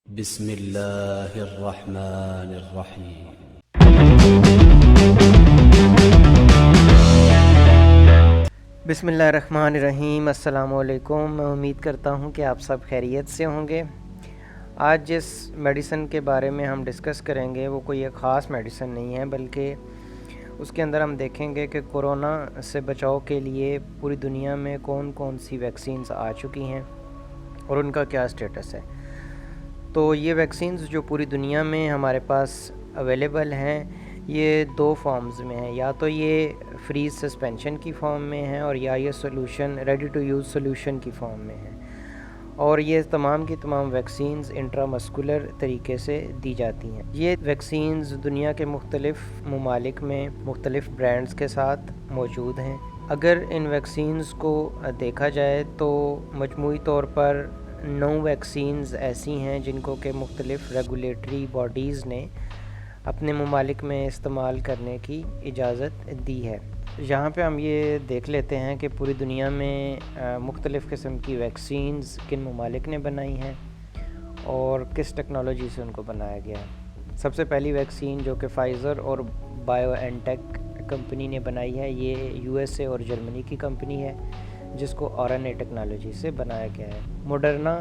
بسم اللہ الرحمن الرحیم۔ بسم اللہ الرحمن الرحیم۔ السلام علیکم۔ میں امید کرتا ہوں کہ آپ سب خیریت سے ہوں گے۔ آج جس میڈیسن کے بارے میں ہم ڈسکس کریں گے وہ کوئی ایک خاص میڈیسن نہیں ہے، بلکہ اس کے اندر ہم دیکھیں گے کہ کورونا سے بچاؤ کے لیے پوری دنیا میں کون کون سی ویکسینز آ چکی ہیں اور ان کا کیا سٹیٹس ہے۔ تو یہ ویکسینز جو پوری دنیا میں ہمارے پاس اویلیبل ہیں، یہ دو فارمز میں ہیں، یا تو یہ فریز سسپینشن کی فارم میں ہیں اور یا یہ solution ready to use solution کی فارم میں ہیں، اور یہ تمام کی تمام ویکسینز انٹرا مسکولر طریقے سے دی جاتی ہیں۔ یہ ویکسینز دنیا کے مختلف ممالک میں مختلف برانڈز کے ساتھ موجود ہیں۔ اگر ان ویکسینز کو دیکھا جائے تو مجموعی طور پر 9 ویکسینز ایسی ہیں جن کو کہ مختلف ریگولیٹری باڈیز نے اپنے ممالک میں استعمال کرنے کی اجازت دی ہے۔ یہاں پہ ہم یہ دیکھ لیتے ہیں کہ پوری دنیا میں مختلف قسم کی ویکسینز کن ممالک نے بنائی ہیں اور کس ٹیکنالوجی سے ان کو بنایا گیا ہے۔ سب سے پہلی ویکسین جو کہ فائزر اور بایو این ٹیک کمپنی نے بنائی ہے، یہ یو ایس اے اور جرمنی کی کمپنی ہے، جس کو آر این اے ٹیکنالوجی سے بنایا گیا ہے۔ موڈرنا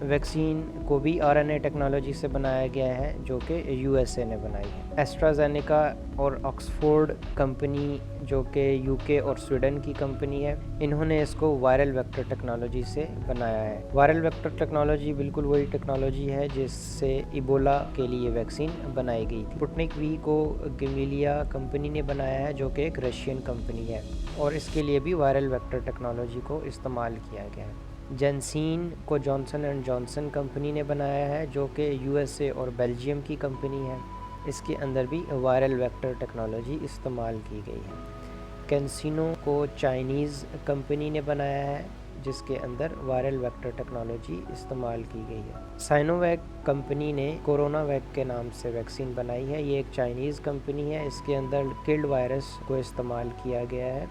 ویکسین کو بھی آر این اے ٹیکنالوجی سے بنایا گیا ہے، جو کہ یو ایس اے نے بنائی ہے۔ ایسٹرازینیکا اور آکسفورڈ کمپنی جو کہ یو کے اور سویڈن کی کمپنی ہے، انہوں نے اس کو وائرل ویکٹر ٹیکنالوجی سے بنایا ہے۔ وائرل ویکٹر ٹیکنالوجی بالکل وہی ٹیکنالوجی ہے جس سے ایبولا کے لیے ویکسین بنائی گئی تھی۔ سپوٹنک وی کو گیمیلیا کمپنی نے بنایا ہے، جو کہ ایک رشین کمپنی ہے، اور اس کے لیے بھی وائرل ویکٹر ٹیکنالوجی کو استعمال کیا گیا ہے۔ جینسین کو جانسن اینڈ جانسن کمپنی نے بنایا ہے، جو کہ یو ایس اے اور بیلجیم کی کمپنی ہے۔ اس کے اندر بھی وائرل ویکٹر ٹیکنالوجی استعمال کی گئی ہے۔ کینسینو کو چائنیز کمپنی نے بنایا ہے، جس کے اندر وائرل ویکٹر ٹیکنالوجی استعمال کی گئی ہے۔ سائنو ویک کمپنی نے کورونا ویک کے نام سے ویکسین بنائی ہے، یہ ایک چائنیز کمپنی ہے، اس کے اندر کلڈ وائرس کو استعمال کیا گیا ہے۔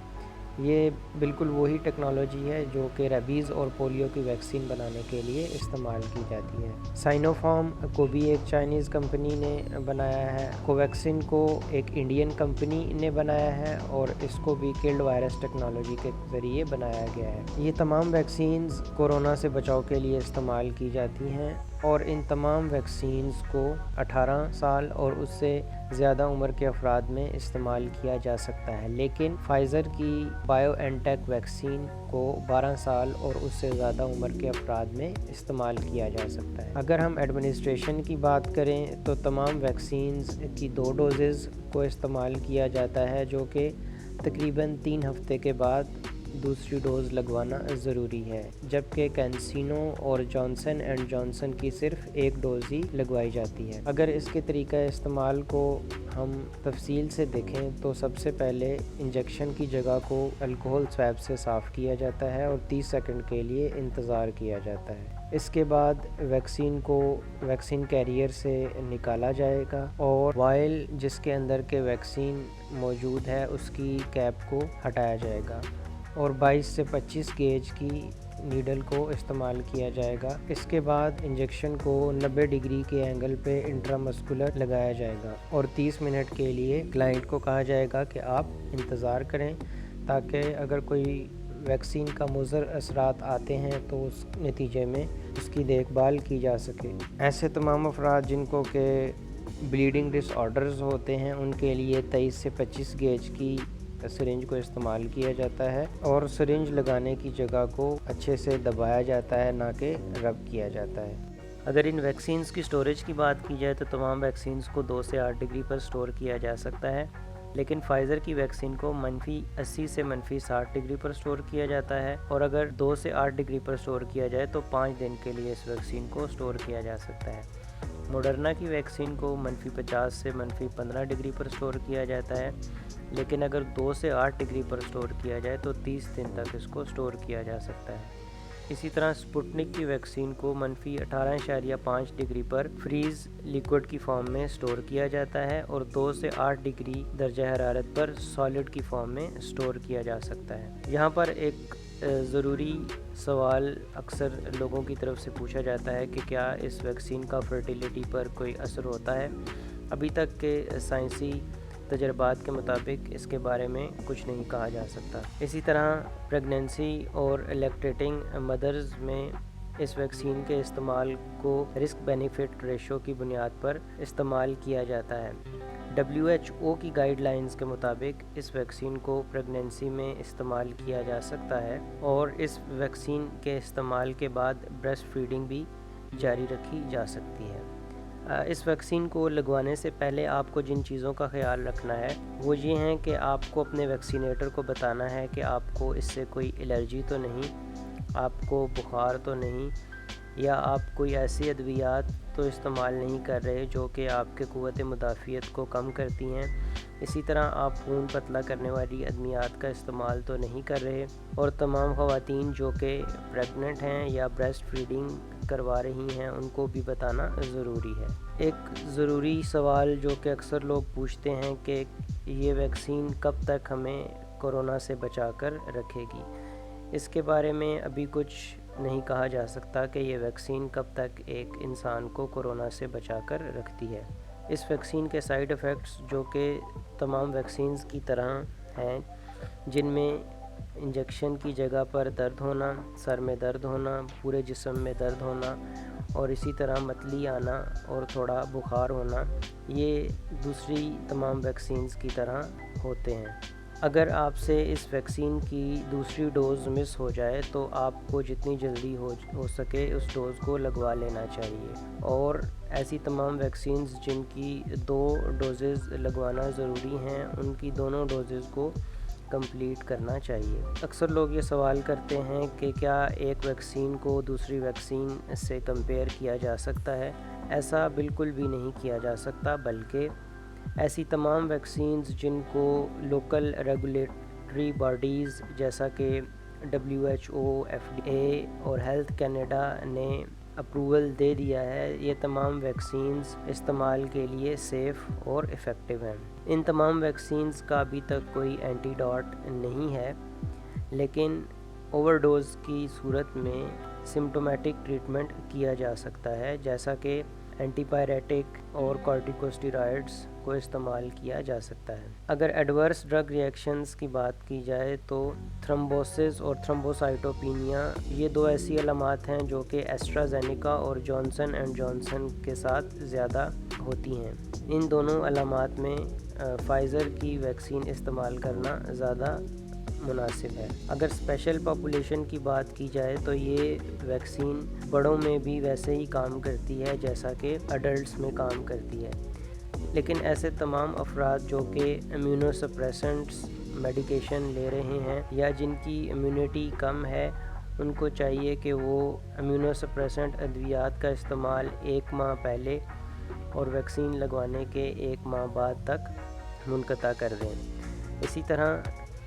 یہ بالکل وہی ٹیکنالوجی ہے جو کہ ریبیز اور پولیو کی ویکسین بنانے کے لیے استعمال کی جاتی ہے۔ سائنو فارم کو بھی ایک چائنیز کمپنی نے بنایا ہے۔ کوویکسین کو ایک انڈین کمپنی نے بنایا ہے، اور اس کو بھی کلڈ وائرس ٹیکنالوجی کے ذریعے بنایا گیا ہے۔ یہ تمام ویکسینز کورونا سے بچاؤ کے لیے استعمال کی جاتی ہیں، اور ان تمام ویکسینز کو 18 سال اور اس سے زیادہ عمر کے افراد میں استعمال کیا جا سکتا ہے، لیکن فائزر کی بایو این ٹیک ویکسین کو 12 سال اور اس سے زیادہ عمر کے افراد میں استعمال کیا جا سکتا ہے۔ اگر ہم ایڈمنسٹریشن کی بات کریں تو تمام ویکسینز کی 2 ڈوزز کو استعمال کیا جاتا ہے، جو کہ تقریباً 3 ہفتے کے بعد دوسری ڈوز لگوانا ضروری ہے، جبکہ کینسینو اور جانسن اینڈ جانسن کی صرف 1 ڈوز ہی لگوائی جاتی ہے۔ اگر اس کے طریقہ استعمال کو ہم تفصیل سے دیکھیں تو سب سے پہلے انجیکشن کی جگہ کو الکوہل سویب سے صاف کیا جاتا ہے اور 30 سیکنڈ کے لیے انتظار کیا جاتا ہے۔ اس کے بعد ویکسین کو ویکسین کیریئر سے نکالا جائے گا، اور وائل جس کے اندر کے ویکسین موجود ہے اس کی کیپ کو ہٹایا جائے گا، اور 22 سے 25 گیج کی نیڈل کو استعمال کیا جائے گا۔ اس کے بعد انجیکشن کو 90 ڈگری کے اینگل پہ انٹرا مسکولر لگایا جائے گا، اور 30 منٹ کے لیے کلائنٹ کو کہا جائے گا کہ آپ انتظار کریں، تاکہ اگر کوئی ویکسین کا مضر اثرات آتے ہیں تو اس نتیجے میں اس کی دیکھ بھال کی جا سکے۔ ایسے تمام افراد جن کو کہ بلیڈنگ ڈس آرڈرز ہوتے ہیں، ان کے لیے 23 سے 25 گیج کی سرنج کو استعمال کیا جاتا ہے، اور سرنج لگانے کی جگہ کو اچھے سے دبایا جاتا ہے، نہ کہ رب کیا جاتا ہے۔ اگر ان ویکسینز کی سٹوریج کی بات کی جائے تو تمام ویکسینز کو 2 سے 8 ڈگری پر سٹور کیا جا سکتا ہے، لیکن فائزر کی ویکسین کو -80 سے -60 ڈگری پر سٹور کیا جاتا ہے، اور اگر 2 سے 8 ڈگری پر سٹور کیا جائے تو 5 دن کے لیے اس ویکسین کو سٹور کیا جا سکتا ہے۔ موڈرنا کی ویکسین کو -50 سے -15 ڈگری پر سٹور کیا جاتا ہے، لیکن اگر 2 سے 8 ڈگری پر سٹور کیا جائے تو 30 دن تک اس کو سٹور کیا جا سکتا ہے۔ اسی طرح سپوٹنک کی ویکسین کو -18.5 ڈگری پر فریز لیکوڈ کی فارم میں سٹور کیا جاتا ہے، اور 2 سے 8 ڈگری درجہ حرارت پر سالڈ کی فارم میں سٹور کیا جا سکتا ہے۔ یہاں پر ایک ضروری سوال اکثر لوگوں کی طرف سے پوچھا جاتا ہے کہ کیا اس ویکسین کا فرٹیلیٹی پر کوئی اثر ہوتا ہے؟ ابھی تک کے سائنسی تجربات کے مطابق اس کے بارے میں کچھ نہیں کہا جا سکتا۔ اسی طرح پریگننسی اور لیکٹیٹنگ مدرز میں اس ویکسین کے استعمال کو رسک بینیفٹ ریشو کی بنیاد پر استعمال کیا جاتا ہے۔ WHO کی گائیڈ لائنز کے مطابق اس ویکسین کو پریگننسی میں استعمال کیا جا سکتا ہے اور اس ویکسین کے استعمال کے بعد بریسٹ فیڈنگ بھی جاری رکھی جا سکتی ہے۔ اس ویکسین کو لگوانے سے پہلے آپ کو جن چیزوں کا خیال رکھنا ہے وہ یہ ہیں کہ آپ کو اپنے ویکسینیٹر کو بتانا ہے کہ آپ کو اس سے کوئی الرجی تو نہیں، آپ کو بخار تو نہیں، یا آپ کوئی ایسی ادویات تو استعمال نہیں کر رہے جو کہ آپ کے قوت مدافعت کو کم کرتی ہیں۔ اسی طرح آپ خون پتلا کرنے والی ادویات کا استعمال تو نہیں کر رہے، اور تمام خواتین جو کہ پریگننٹ ہیں یا بریسٹ فیڈنگ کروا رہی ہیں ان کو بھی بتانا ضروری ہے۔ ایک ضروری سوال جو کہ اکثر لوگ پوچھتے ہیں کہ یہ ویکسین کب تک ہمیں کورونا سے بچا کر رکھے گی؟ اس کے بارے میں ابھی کچھ نہیں کہا جا سکتا کہ یہ ویکسین کب تک ایک انسان کو کورونا سے بچا کر رکھتی ہے۔ اس ویکسین کے سائیڈ ایفیکٹس جو کہ تمام ویکسینز کی طرح ہیں، جن میں انجیکشن کی جگہ پر درد ہونا، سر میں درد ہونا، پورے جسم میں درد ہونا، اور اسی طرح متلی آنا اور تھوڑا بخار ہونا، یہ دوسری تمام ویکسینز کی طرح ہوتے ہیں۔ اگر آپ سے اس ویکسین کی دوسری ڈوز مس ہو جائے تو آپ کو جتنی جلدی ہو سکے اس ڈوز کو لگوا لینا چاہیے، اور ایسی تمام ویکسینز جن کی 2 ڈوزز لگوانا ضروری ہیں ان کی دونوں ڈوزز کو کمپلیٹ کرنا چاہیے۔ اکثر لوگ یہ سوال کرتے ہیں کہ کیا ایک ویکسین کو دوسری ویکسین سے کمپیئر کیا جا سکتا ہے؟ ایسا بالکل بھی نہیں کیا جا سکتا، بلکہ ایسی تمام ویکسینز جن کو لوکل ریگولیٹری باڈیز جیسا کہ WHO، FDA اور ہیلتھ کینیڈا نے اپروول دے دیا ہے، یہ تمام ویکسینز استعمال کے لیے سیف اور افیکٹو ہیں۔ ان تمام ویکسینز کا ابھی تک کوئی اینٹی ڈاٹ نہیں ہے، لیکن اوور ڈوز کی صورت میں سمپٹومیٹک ٹریٹمنٹ کیا جا سکتا ہے، جیسا کہ اینٹی پائریٹک اور کارٹیکوسٹیرائڈز کو استعمال کیا جا سکتا ہے۔ اگر ایڈورس ڈرگ ری ایکشنز کی بات کی جائے تو تھرمبوسس اور تھرمبوسائٹوپینیا یہ 2 ایسی علامات ہیں جو کہ ایسٹرازینیکا اور جانسن اینڈ جانسن کے ساتھ زیادہ ہوتی ہیں۔ ان دونوں علامات میں فائزر کی ویکسین استعمال کرنا زیادہ مناسب ہے۔ اگر اسپیشل پاپولیشن کی بات کی جائے تو یہ ویکسین بڑوں میں بھی ویسے ہی کام کرتی ہے جیسا کہ اڈلٹس میں کام کرتی ہے، لیکن ایسے تمام افراد جو کہ امیونو سپریسنٹس میڈیکیشن لے رہے ہیں یا جن کی امیونٹی کم ہے، ان کو چاہیے کہ وہ امیونو سپریسنٹ ادویات کا استعمال 1 ماہ پہلے اور ویکسین لگوانے کے 1 ماہ بعد تک منقطع کر دیں۔ اسی طرح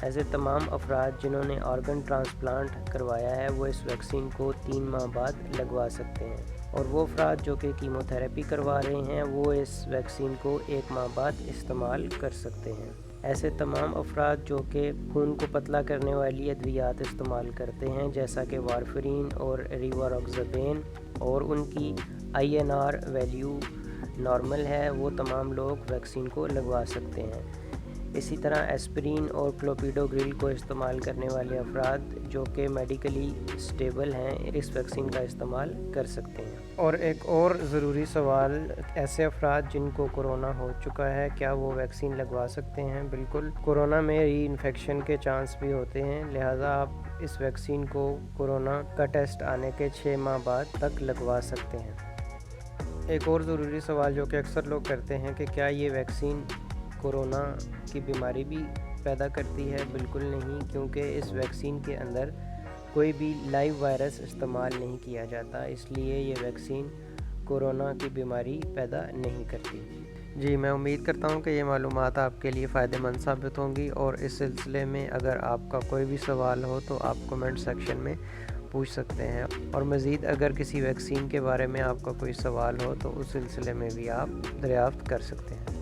ایسے تمام افراد جنہوں نے آرگن ٹرانسپلانٹ کروایا ہے وہ اس ویکسین کو 3 ماہ بعد لگوا سکتے ہیں، اور وہ افراد جو کہ کیمو تھراپی کروا رہے ہیں وہ اس ویکسین کو 1 ماہ بعد استعمال کر سکتے ہیں۔ ایسے تمام افراد جو کہ خون کو پتلا کرنے والی ادویات استعمال کرتے ہیں جیسا کہ وارفرین اور ریواروکسابین اور ان کی INR ویلیو نارمل ہے، وہ تمام لوگ ویکسین کو لگوا سکتے ہیں۔ اسی طرح ایسپرین اور کلوپیڈوگریل کو استعمال کرنے والے افراد جو کہ میڈیکلی سٹیبل ہیں اس ویکسین کا استعمال کر سکتے ہیں۔ اور ایک اور ضروری سوال، ایسے افراد جن کو کورونا ہو چکا ہے کیا وہ ویکسین لگوا سکتے ہیں؟ بالکل، کورونا میں ری انفیکشن کے چانس بھی ہوتے ہیں، لہٰذا آپ اس ویکسین کو کورونا کا ٹیسٹ آنے کے 6 ماہ بعد تک لگوا سکتے ہیں۔ ایک اور ضروری سوال جو کہ اکثر لوگ کرتے ہیں کہ کیا یہ ویکسین کورونا کی بیماری بھی پیدا کرتی ہے؟ بالکل نہیں، کیونکہ اس ویکسین کے اندر کوئی بھی لائیو وائرس استعمال نہیں کیا جاتا، اس لیے یہ ویکسین کورونا کی بیماری پیدا نہیں کرتی۔ جی، میں امید کرتا ہوں کہ یہ معلومات آپ کے لیے فائدہ مند ثابت ہوں گی، اور اس سلسلے میں اگر آپ کا کوئی بھی سوال ہو تو آپ کمنٹ سیکشن میں پوچھ سکتے ہیں، اور مزید اگر کسی ویکسین کے بارے میں آپ کا کوئی سوال ہو تو اس سلسلے میں بھی آپ دریافت کر سکتے ہیں۔